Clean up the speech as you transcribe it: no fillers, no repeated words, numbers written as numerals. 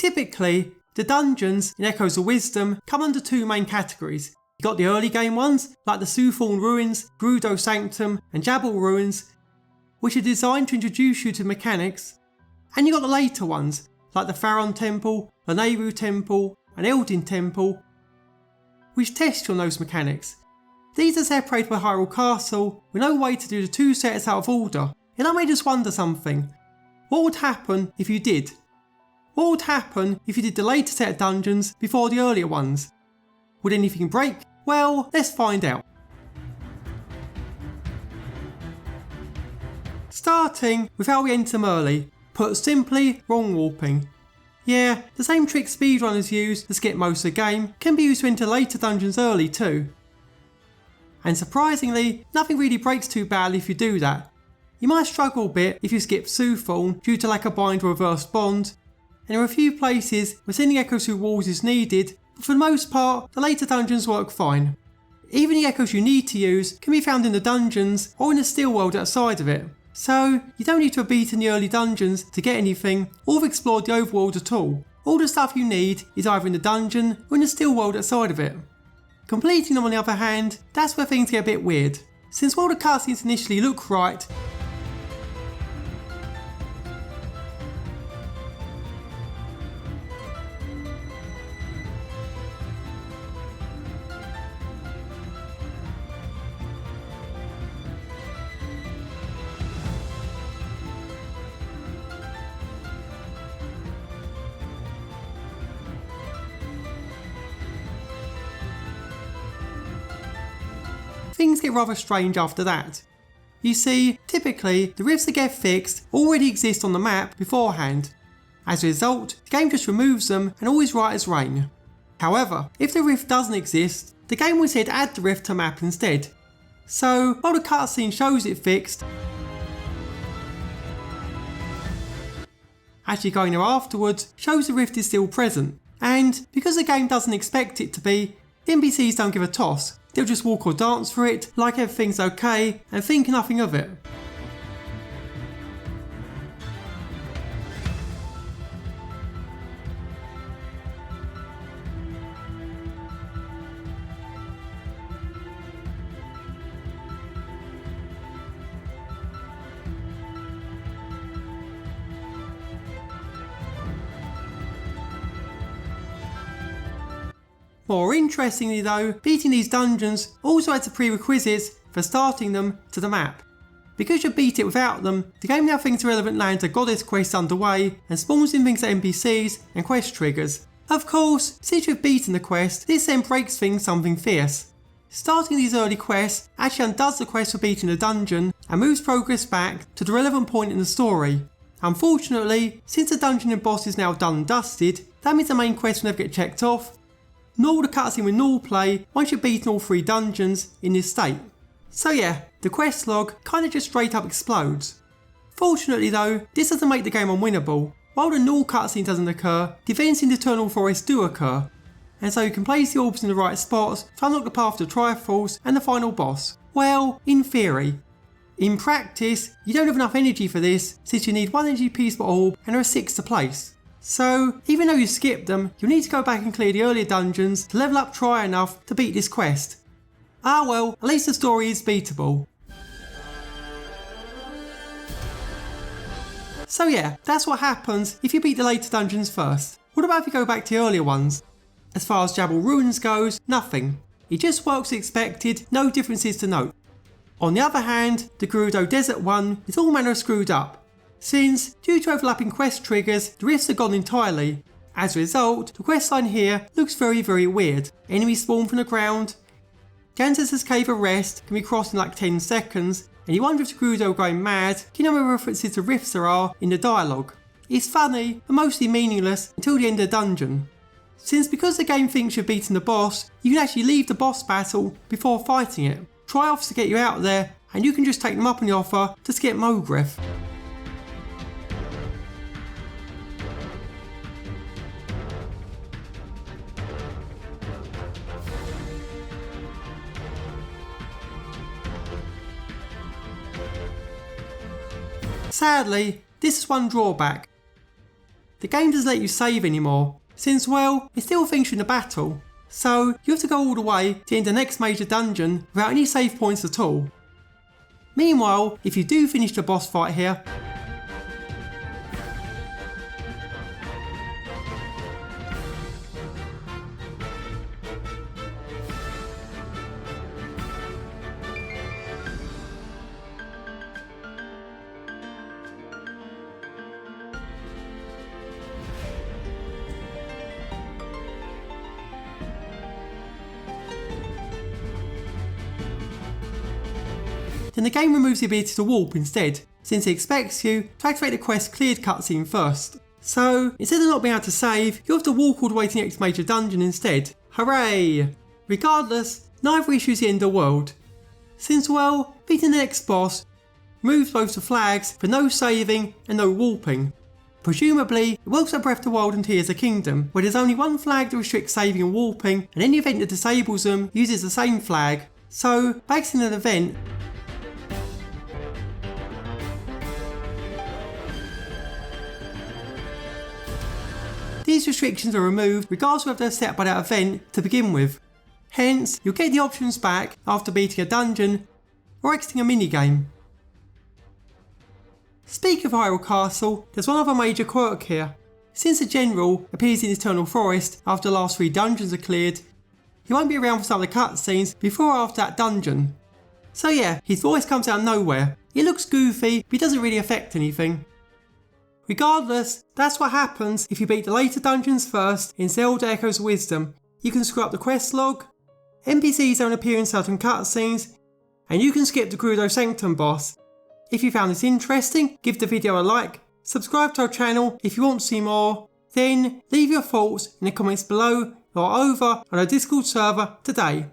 Typically, the dungeons in Echoes of Wisdom come under two main categories. You got the early game ones, like the Soothorn Ruins, Gerudo Sanctum and Jabal Ruins, which are designed to introduce you to mechanics, and you got the later ones, like the Pharaon Temple, the Nehru Temple and Eldin Temple, which test you on those mechanics. These are separated by Hyrule Castle with no way to do the two sets out of order, and I made us wonder something. What would happen if you did? What would happen if you did the later set of dungeons before the earlier ones? Would anything break? Well, let's find out. Starting with how we enter them early. Put simply, wrong warping. Yeah, the same trick speedrunners use to skip most of the game can be used to enter later dungeons early too. And surprisingly, nothing really breaks too badly if you do that. You might struggle a bit if you skip Soothorn due to lack of bind or reverse bond, and there are a few places where sending echoes through walls is needed, but for the most part, the later dungeons work fine. Even the echoes you need to use can be found in the dungeons or in the still world outside of it. So, you don't need to have beaten the early dungeons to get anything or have explored the overworld at all. All the stuff you need is either in the dungeon or in the still world outside of it. Completing them on the other hand, that's where things get a bit weird. Since while the cutscenes initially look right, things get rather strange after that. You see, typically, the rifts that get fixed already exist on the map beforehand. As a result, the game just removes them and all is right as rain. However, if the rift doesn't exist, the game will instead add the rift to the map instead. So, while the cutscene shows it fixed, actually going there afterwards shows the rift is still present. And because the game doesn't expect it to be, the NPCs don't give a toss. They'll just walk or dance through it like everything's okay and think nothing of it. More interestingly though, beating these dungeons also adds the prerequisites for starting them to the map. Because you beat it without them, the game now thinks the relevant lands are goddess quests underway and spawns in things like NPCs and quest triggers. Of course, since you've beaten the quest, this then breaks things something fierce. Starting these early quests actually undoes the quest for beating the dungeon and moves progress back to the relevant point in the story. Unfortunately, since the dungeon and boss is now done and dusted, that means the main quest will never get checked off, nor will the cutscene with normal play once you've beaten all 3 dungeons in this state. So yeah, the quest log kinda just straight up explodes. Fortunately though, this doesn't make the game unwinnable. While the null cutscene doesn't occur, the events in the Eternal Forest do occur, and so you can place the orbs in the right spots to unlock the path to Triforce and the final boss. Well, in theory. In practice, you don't have enough energy for this since you need 1 energy piece per orb and there are 6 to place. So, even though you skipped them, you'll need to go back and clear the earlier dungeons to level up Tri enough to beat this quest. Ah well, at least the story is beatable. So yeah, that's what happens if you beat the later dungeons first. What about if you go back to the earlier ones? As far as Jabal Ruins goes, nothing. It just works as expected, no differences to note. On the other hand, the Gerudo Desert one is all manner of screwed up. Since, due to overlapping quest triggers, the rifts are gone entirely. As a result, the quest line here looks very weird. Enemies spawn from the ground, Gans's Cave of Rest can be crossed in like 10 seconds, and you wonder if the Gerudo are going mad, given how many references to rifts there are in the dialogue. It's funny, but mostly meaningless until the end of the dungeon. Since because the game thinks you've beaten the boss, you can actually leave the boss battle before fighting it. Try offers to get you out there, and you can just take them up on the offer to skip Mogriff. Sadly, this is one drawback. the game doesn't let you save anymore, since well, it still thinks you're in the battle. So you have to go all the way to end the next major dungeon without any save points at all. Meanwhile, if you do finish the boss fight here, then the game removes the ability to warp instead, since it expects you to activate the quest cleared cutscene first. So instead of not being able to save, you have to walk all the way to the next major dungeon instead. Hooray! Regardless, neither issues the end of the world, since well, beating the next boss removes both the flags for no saving and no warping. Presumably, it works like Breath of the Wild and Tears of the Kingdom, where there's only one flag that restricts saving and warping, and any event that disables them uses the same flag. So, by exiting an event, these restrictions are removed regardless of whether they're set by that event to begin with. Hence, you'll get the options back after beating a dungeon or exiting a minigame. Speaking of Hyrule Castle, there's one other major quirk here. Since the General appears in Eternal Forest after the last 3 dungeons are cleared, he won't be around for some of the cutscenes before or after that dungeon. So yeah, his voice comes out of nowhere. It looks goofy, but it doesn't really affect anything. Regardless, that's what happens if you beat the later dungeons first in Zelda Echoes of Wisdom. You can screw up the quest log, NPCs don't appear in certain cutscenes, and you can skip the Gerudo Sanctum boss. If you found this interesting, give the video a like, subscribe to our channel if you want to see more, then leave your thoughts in the comments below or over on our Discord server today.